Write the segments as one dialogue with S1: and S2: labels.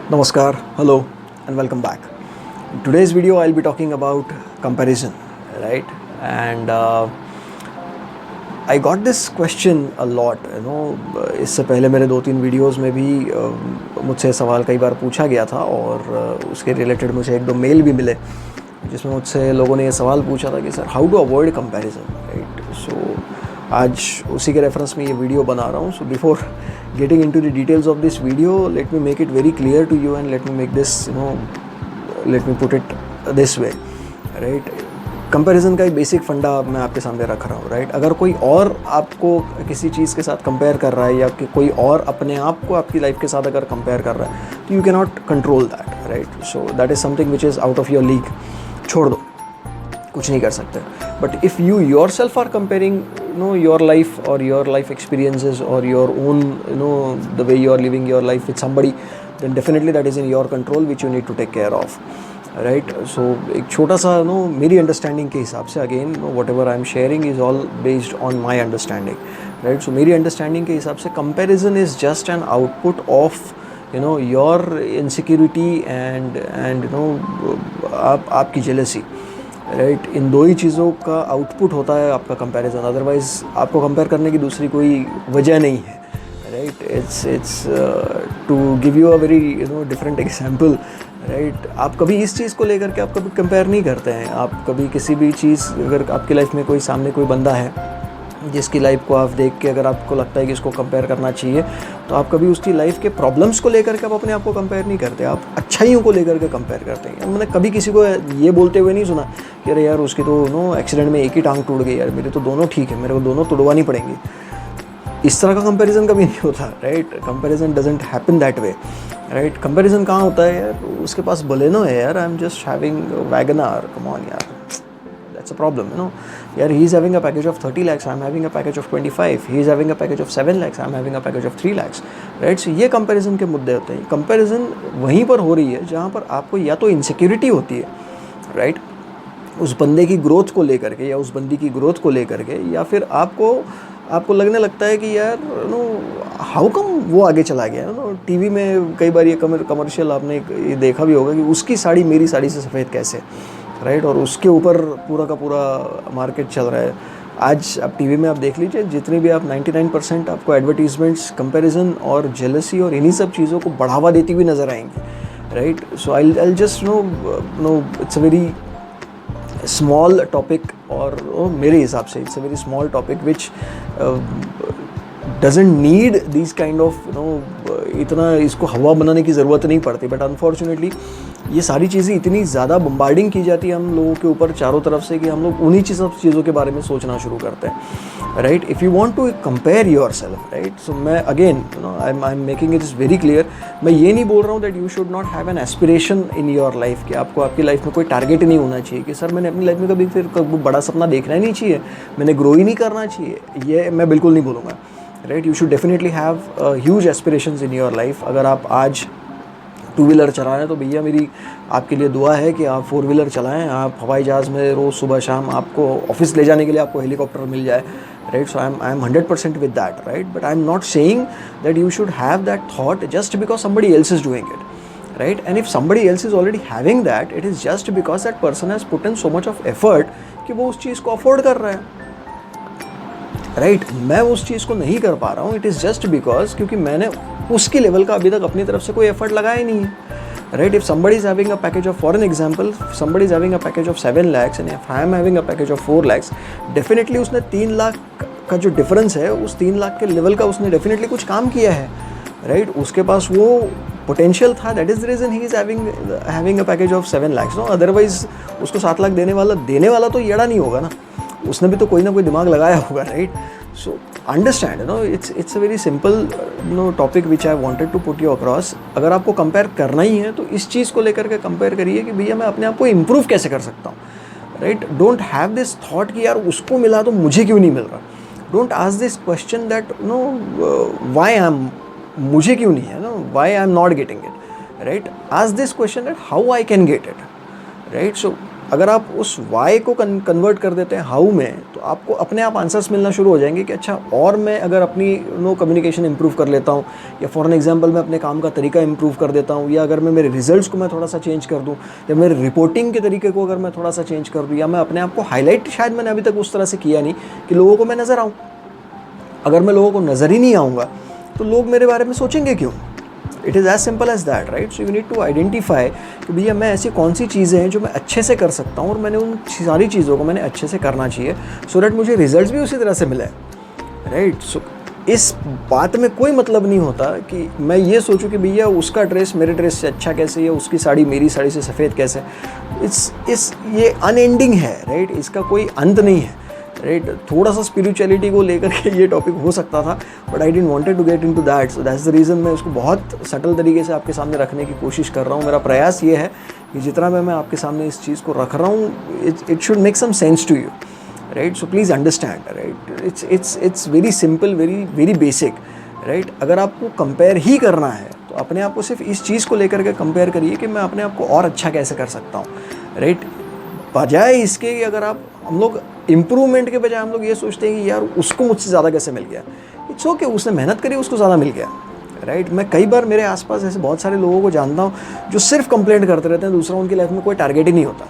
S1: Namaskar, hello, and welcome back. In today's video, I'll be talking about comparison, right? And I got this question a lot, इससे पहले मेरे 2-3 videos में भी मुझसे सवाल कई बार पूछा गया था और उसके रिलेटेड मुझे 1-2 मेल भी मिले जिसमें मुझसे लोगों ने ये सवाल पूछा था कि sir how to avoid comparison, right? So आज उसी के रेफरेंस में ये वीडियो बना रहा हूँ. So before getting into the details of this video, let me make it very clear to you and let me make this, let me put it this way, right? Comparison का एक basic फंडा मैं आपके सामने रख रहा हूँ, right? अगर कोई और आपको किसी चीज़ के साथ कंपेयर कर रहा है या कि कोई और अपने आप को आपकी लाइफ के साथ अगर कंपेयर कर रहा है तो you can not control that, right? So that is something which is out of your league. छोड़ दो, कुछ नहीं कर सकते. But if you yourself are comparing your life or your life experiences or your own the way you are living your life with somebody, then definitely that is in your control which you need to take care of, right? So एक छोटा सा मेरी understanding के हिसाब से, again whatever I am sharing is all based on my understanding, right? So मेरी understanding के हिसाब से comparison is just an output of your insecurity and आपकी jealousy, राइट? इन दो ही चीज़ों का आउटपुट होता है आपका कंपैरिजन. अदरवाइज़ आपको कंपेयर करने की दूसरी कोई वजह नहीं है, right? It's to give you a very different example, right? आप कभी इस चीज़ को लेकर के आप कभी कंपेयर नहीं करते हैं. आप कभी किसी भी चीज़, अगर आपकी लाइफ में कोई सामने कोई बंदा है जिसकी लाइफ को आप देख के अगर आपको लगता है कि इसको कंपेयर करना चाहिए, तो आप कभी उसकी लाइफ के प्रॉब्लम्स को लेकर के आप अपने आप को कंपेयर नहीं करते, आप अच्छाइयों को लेकर के कंपेयर करते हैं. मैंने कभी किसी को ये बोलते हुए नहीं सुना कि अरे यार उसकी तो एक्सीडेंट में एक ही टांग टूट गई, यार मेरी तो दोनों ठीक है, मेरे को दोनों तुड़वानी पड़ेंगी. इस तरह का कंपैरिजन कभी नहीं होता, right? Comparison doesn't happen that way, right? Comparison कहाँ होता है यार? उसके पास बलेनो है यार, I am just having WagonR, come on यार, that's a problem, Yeah, he is having a package of 30 lakhs, I am having a package of 25. He is having a package of 7 lakhs, I am having a package of 3 lakhs, right? So ये comparison के मुद्दे होते हैं. Comparison वहीं पर हो रही है जहाँ पर आपको या तो इनसिक्योरिटी होती है, राइट? उस बंदे की ग्रोथ को लेकर के या उस बंदी की ग्रोथ को लेकर के, या फिर आपको लगने लगता है कि यार हाउ कम वो आगे चला गया. टीवी में कई बार ये कमर्शियल आपने ये देखा भी होगा कि उसकी साड़ी मेरी साड़ी से सफ़ेद कैसे, राइट? और उसके ऊपर पूरा का पूरा मार्केट चल रहा है. आज आप टीवी में आप देख लीजिए, जितनी भी आप 99% आपको एडवर्टीजमेंट्स कंपैरिजन और जेलसी और इन्हीं सब चीज़ों को बढ़ावा देती हुई नज़र आएंगी, right? So I just it's a very small topic, और मेरे हिसाब से it's a very small topic which doesn't need this kind of इतना इसको हवा बनाने की ज़रूरत नहीं पड़ती. बट अनफॉर्चुनेटली ये सारी चीज़ें इतनी ज़्यादा बम्बार्डिंग की जाती है हम लोगों के ऊपर चारों तरफ से कि हम लोग उन्हीं चीज़ों के बारे में सोचना शुरू करते हैं, right? If you want to compare yourself, right? So मैं again I am making it is very clear. मैं ये नहीं बोल रहा हूँ that you should not have an aspiration in your life, कि आपको आपकी लाइफ में कोई टारगेट नहीं होना चाहिए कि सर मैंने अपनी लाइफ में कभी बड़ा सपना देखना ही नहीं चाहिए, मैंने ग्रो ही नहीं करना चाहिए. ये मैं बिल्कुल नहीं बोलूँगा, right? You should definitely have huge aspirations in your life. अगर आप आज 2 व्हीलर चला रहे हैं तो भैया मेरी आपके लिए दुआ है कि आप 4 व्हीलर चलाएं. आप हवाई जहाज़ में रोज़ सुबह शाम आपको ऑफिस ले जाने के लिए आपको हेलीकॉप्टर मिल जाए, right? So I am 100% with that, right? But I am not saying that you should have that thought just because somebody else is doing it, right? And if somebody else is already having that, it is just because that person has put in so much of effort कि वो उस चीज़ को afford कर रहा है, right? मैं उस चीज़ को नहीं कर पा रहा हूँ, इट इज़ जस्ट बिकॉज क्योंकि मैंने उसकी लेवल का अभी तक अपनी तरफ से कोई एफर्ट लगाया ही नहीं है, right? If somebody is having a package of, for an example, somebody is having a package of 7 lakhs and if I am having a package of 4 lakhs, definitely उसने 3 लाख का जो डिफरेंस है उस 3 लाख के लेवल का उसने डेफिनेटली कुछ काम किया है, राइट? उसके पास वो पोटेंशियल था, that is the reason he is having a package of 7 lakhs. No, otherwise उसको 7 लाख देने वाला तो येड़ा नहीं होगा ना, उसने भी तो कोई ना कोई दिमाग लगाया होगा, right? So understand, it's a very simple topic which I wanted to put you across. अगर आपको कंपेयर करना ही है तो इस चीज़ को लेकर के कंपेयर करिए कि भैया मैं अपने आप को इम्प्रूव कैसे कर सकता हूँ, right? Don't have this thought कि यार उसको मिला तो मुझे क्यों नहीं मिल रहा. Don't ask this question that why I am, मुझे क्यों नहीं है, why I am not getting it, right? Ask this question that how I can get it, right? So अगर आप उस वाई को कन्वर्ट कर देते हैं हाउ में, तो आपको अपने आप आंसर्स मिलना शुरू हो जाएंगे कि अच्छा, और मैं अगर अपनी कम्युनिकेशन इंप्रूव कर लेता हूँ, या फॉर एन एग्जांपल मैं अपने काम का तरीका इंप्रूव कर देता हूँ, या अगर मैं मेरे रिजल्ट्स को मैं थोड़ा सा चेंज कर दूँ, या मेरे रिपोर्टिंग के तरीके को अगर मैं थोड़ा सा चेंज कर दूँ, या मैं अपने आप को हाईलाइट, शायद मैंने अभी तक उस तरह से किया नहीं कि लोगों को मैं नज़र आऊँ। अगर मैं लोगों को नज़र ही नहीं आऊँगा तो लोग मेरे बारे में सोचेंगे क्यों? It is as simple as that, right? So you need to identify कि भैया मैं ऐसी कौन सी चीज़ें हैं जो मैं अच्छे से कर सकता हूँ, और मैंने उन सारी चीज़ों को मैंने अच्छे से करना चाहिए, सो दैट मुझे रिजल्ट्स भी उसी तरह से मिले, राइट? सो इस बात में कोई मतलब नहीं होता कि मैं ये सोचूं कि भैया उसका ड्रेस मेरे ड्रेस से अच्छा कैसे, या उसकी साड़ी मेरी साड़ी से सफ़ेद कैसे। ये अनएंडिंग है, राइट? इसका कोई अंत नहीं है, राइट? थोड़ा सा स्पिरिचुअलिटी को लेकर के ये टॉपिक हो सकता था, but I didn't wanted to get into that, so that's the reason मैं उसको बहुत सटल तरीके से आपके सामने रखने की कोशिश कर रहा हूँ। मेरा प्रयास ये है कि जितना मैं आपके सामने इस चीज़ को रख रहा हूँ, it should make some sense to you, right? So please understand, right? It's very simple, very basic, right? अगर आपको कंपेयर ही करना है तो अपने आप को सिर्फ इस चीज़ को लेकर के कंपेयर करिए कि मैं अपने आप को और अच्छा कैसे कर सकता हूँ, राइट? बजाय इसके कि अगर हम लोग इम्प्रूवमेंट के बजाय हम लोग ये सोचते हैं कि यार उसको मुझसे ज़्यादा कैसे मिल गया। इट्स ओके, उसने मेहनत करी, उसको ज़्यादा मिल गया, राइट? मैं कई बार मेरे आसपास ऐसे बहुत सारे लोगों को जानता हूँ जो सिर्फ कंप्लेंट करते रहते हैं, दूसरा उनकी लाइफ में कोई टारगेट ही नहीं होता,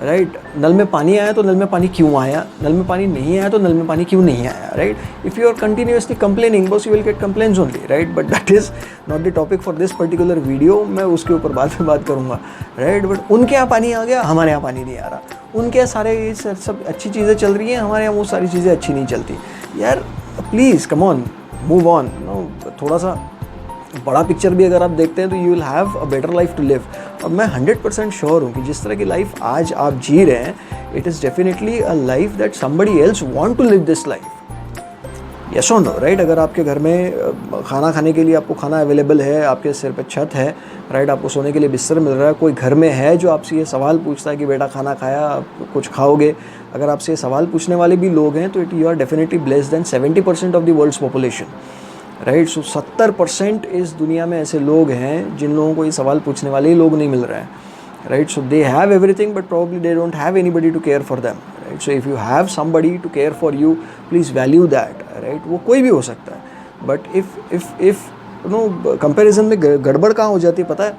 S1: राइट? नल में पानी आया तो नल में पानी क्यों आया, नल में पानी नहीं आया तो नल में पानी क्यों नहीं आया, right? If you are continuously complaining, बस you will get complaints only, right? But that is not the topic for this particular video. मैं उसके ऊपर बाद में बात करूँगा, राइट? बट उनके यहाँ पानी आ गया, हमारे यहाँ पानी नहीं आ रहा। उनके यहाँ सारे सब अच्छी चीज़ें चल रही हैं, हमारे यहाँ वो सारी चीज़ें अच्छी नहीं चलती। यार please come on, move on, थोड़ा सा बड़ा पिक्चर भी अगर आप देखते हैं तो you will have a better life to live. और मैं 100% श्योर हूँ कि जिस तरह की लाइफ आज आप जी रहे हैं, it is definitely a life that somebody else want to live this life. Yes और नो, राइट? अगर आपके घर में खाना खाने के लिए आपको खाना अवेलेबल है, आपके सिर पे छत है, राइट? आपको सोने के लिए बिस्तर मिल रहा है, कोई घर में है जो आपसे ये सवाल पूछता है कि बेटा खाना खाया, आप कुछ खाओगे, अगर आपसे ये सवाल पूछने वाले भी लोग हैं, तो you are definitely blessed than 70% of the world's population, right? So 70% इस दुनिया में ऐसे लोग हैं जिन लोगों को ये सवाल पूछने वाले ही लोग नहीं मिल रहे हैं, right? So they have everything but probably they don't have anybody to care for them, right? So if you have somebody to care for you, please value that, right? वो कोई भी हो सकता है, बट इफ़ कंपैरिजन में गड़बड़ कहाँ हो जाती है पता है?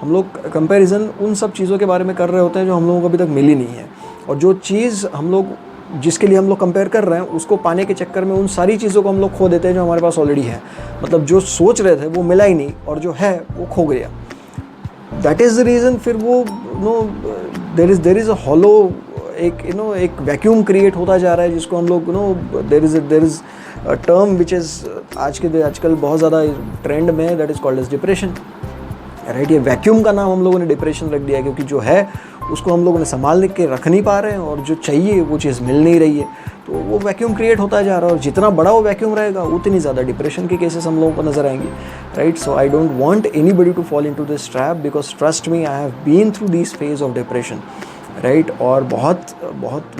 S1: हम लोग कंपैरिजन उन सब चीज़ों के बारे में कर रहे होते हैं जो हम लोगों को अभी तक मिली नहीं है, और जो चीज़ हम लोग जिसके लिए हम लोग कंपेयर कर रहे हैं उसको पाने के चक्कर में उन सारी चीज़ों को हम लोग खो देते हैं जो हमारे पास ऑलरेडी है। मतलब जो सोच रहे थे वो मिला ही नहीं, और जो है वो खो गया। That is the reason. फिर वो देयर इज़ अ हॉलो, एक वैक्यूम क्रिएट होता जा रहा है, जिसको हम लोग there is a term which is आजकल बहुत ज़्यादा ट्रेंड में, that is called as depression, right? ये वैक्यूम का नाम हम लोगों ने डिप्रेशन रख दिया है, क्योंकि जो है उसको हम लोगों ने संभाल के रख नहीं पा रहे हैं, और जो चाहिए वो चीज़ मिल नहीं रही है, तो वो वैक्यूम क्रिएट होता जा रहा है। और जितना बड़ा वो वैक्यूम रहेगा उतनी ज़्यादा डिप्रेशन के केसेस हम लोगों को नजर आएंगे, right? So I don't want anybody to fall into this trap, because trust me, I have been through this phase of depression, right? और बहुत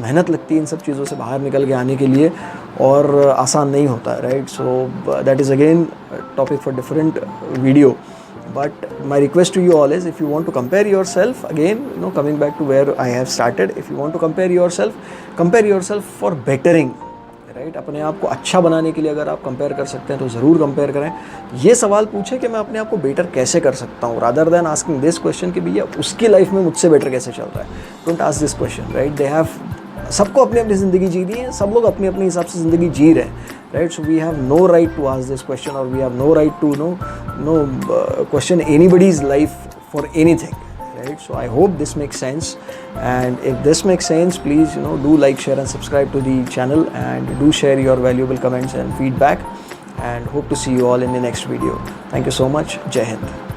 S1: मेहनत लगती है इन सब चीज़ों से बाहर निकल के आने के लिए, और आसान नहीं होता, right? So that is again topic for different video. But my request to you all is, if you want to compare yourself, again, coming back to where I have started, if you want to compare yourself for bettering, right? अपने आप को अच्छा बनाने के लिए अगर आप compare कर सकते हैं तो ज़रूर कंपेयर करें। ये सवाल पूछें कि मैं अपने आप को बेटर कैसे कर सकता हूँ, rather than asking this question कि भैया उसकी लाइफ में मुझसे बेटर कैसे चल रहा है। Don't ask this question, right? They have, सबको अपनी अपनी ज़िंदगी जी दी है, सब लोग अपने अपने हिसाब से ज़िंदगी जी रहे हैं, right? So we have no right to ask this question, or we have no right to question anybody's life for anything, right? So I hope this makes sense, and if this makes sense, please do like, share and subscribe to the channel, and do share your valuable comments and feedback, and hope to see you all in the next video. Thank you so much. Jai Hind.